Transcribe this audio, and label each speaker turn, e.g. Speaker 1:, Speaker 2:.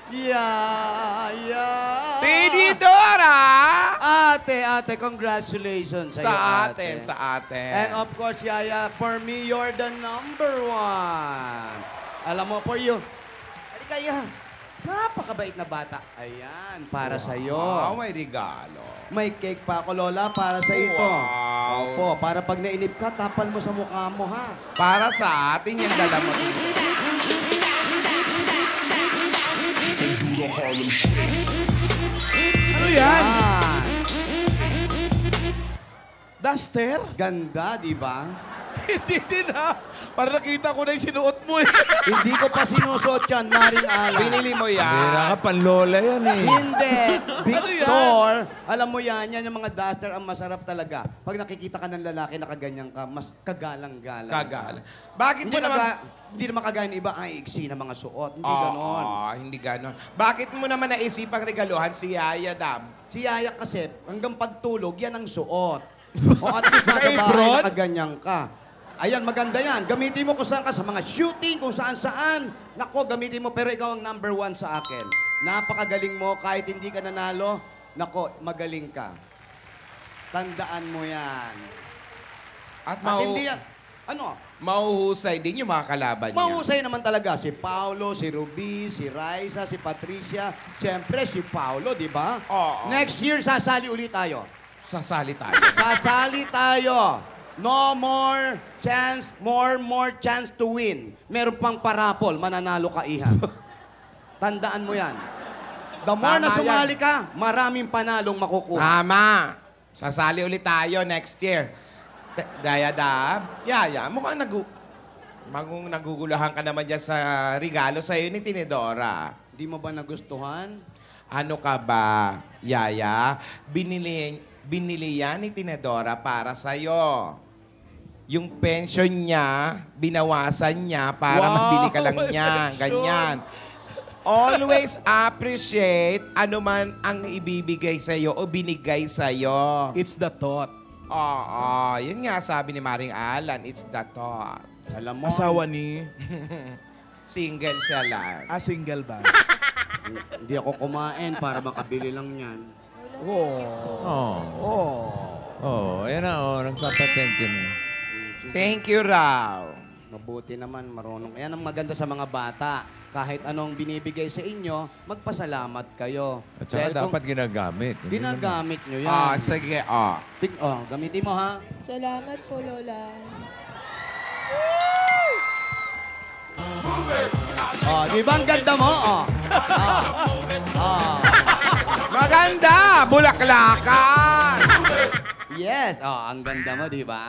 Speaker 1: Yeah.
Speaker 2: Tinidora!
Speaker 1: Ate, congratulations
Speaker 2: Sa
Speaker 1: sa'yo,
Speaker 2: atin, sa atin.
Speaker 1: And of course, Yaya, for me, you're the number one. Alam mo, for you. Halika, Yaya. Napakabait na bata. Ayan, para sa'yo.
Speaker 2: May regalo.
Speaker 1: May cake pa ako, Lola, para sa ito.
Speaker 2: Wow.
Speaker 1: Opo, para pag nainip ka, tapal mo sa mukha mo, ha?
Speaker 2: Para sa atin yung dala mo.
Speaker 3: Ano yan?
Speaker 1: Yan.
Speaker 3: Duster?
Speaker 1: Ganda, di ba?
Speaker 3: Hindi din ha. Para nakita ko na yung sinuot mo eh.
Speaker 1: Hindi ko pa sinusuot yan, Maring Ala.
Speaker 2: Binili mo
Speaker 4: Pera
Speaker 2: yan.
Speaker 4: ka, panlola yan eh.
Speaker 1: Hindi.
Speaker 3: Ano
Speaker 1: Victor, alam mo yan yung mga duster ang masarap talaga. Pag nakikita ka ng lalaki na kaganyan ka, mas kagalang-galang.
Speaker 2: Kagal. Bakit mo
Speaker 1: Hindi,
Speaker 2: naman...
Speaker 1: hindi naman kagaya ng iba, ay iksi na mga suot. Hindi
Speaker 2: Oo,
Speaker 1: ganon.
Speaker 2: hindi ganon. Bakit mo naman naisipang regaluhan si Yaya Dam?
Speaker 1: Si Yaya kasi, hanggang pagtulog, yan ang suot. O at least nasa bahay
Speaker 3: Naka-apron?
Speaker 1: na kaganyan ka. Ayan, maganda yan. Gamitin mo kung saan ka, sa mga shooting, kung saan-saan. Nako, gamitin mo, pero ikaw ang number one sa akin. Napakagaling mo, kahit hindi ka nanalo, nako, magaling ka. Tandaan mo yan.
Speaker 2: At
Speaker 1: At hindi yan, ano,
Speaker 2: mauhusay din yung mga kalaban niya.
Speaker 1: mahusay naman talaga si Paulo, si Ruby, si Raisa, si Patricia. Siyempre, si Paulo, di ba?
Speaker 2: Oo.
Speaker 1: Next year, sasali ulit tayo.
Speaker 2: Sasali tayo.
Speaker 1: Sasali tayo. No more chance, more chance to win. Meron pang parapol, mananalo ka, Iha. Tandaan mo yan. The more na
Speaker 2: Tama
Speaker 1: sumali ka, maraming panalong makukuha.
Speaker 2: Tama. Sasali ulit tayo next year. Yaya Dam, Yaya, mukhang nagugulahan ka naman dyan sa regalo sa'yo ni Tinidora.
Speaker 1: Di mo ba nagustuhan?
Speaker 2: Ano ka ba, Yaya? Binili yan ni Tinidora para sa'yo. Yung pension niya, binawasan niya para
Speaker 3: Wow,
Speaker 2: magbili ka lang
Speaker 3: may
Speaker 2: niya.
Speaker 3: pension.
Speaker 2: Ganyan. Always appreciate ano man ang ibibigay sa'yo o binigay sa'yo.
Speaker 3: It's the thought.
Speaker 2: Oo, yun nga sabi ni Maring Alan, it's the thought.
Speaker 1: Alam mo,
Speaker 3: Asawa ni...
Speaker 2: Single siya lang.
Speaker 3: single ba?
Speaker 1: hindi ako kumain para makabili lang yan.
Speaker 3: Oo.
Speaker 4: Oh. Oh, ayan na, oh. Nagpapa-thank you na.
Speaker 2: Thank you, Raw.
Speaker 1: Mabuti naman, marunong. Yan ang maganda sa mga bata. Kahit anong binibigay sa inyo, magpasalamat kayo.
Speaker 4: At saka
Speaker 1: Dahil kung
Speaker 4: dapat ginagamit. Hindi naman.
Speaker 1: ginagamit nyo yan.
Speaker 2: Sige,
Speaker 1: Gamitin mo, ha?
Speaker 5: Salamat po, Lola.
Speaker 1: Di ba ang ganda mo?
Speaker 2: Maganda! Bulaklakan!
Speaker 1: Yes. Ang ganda mo, di ba?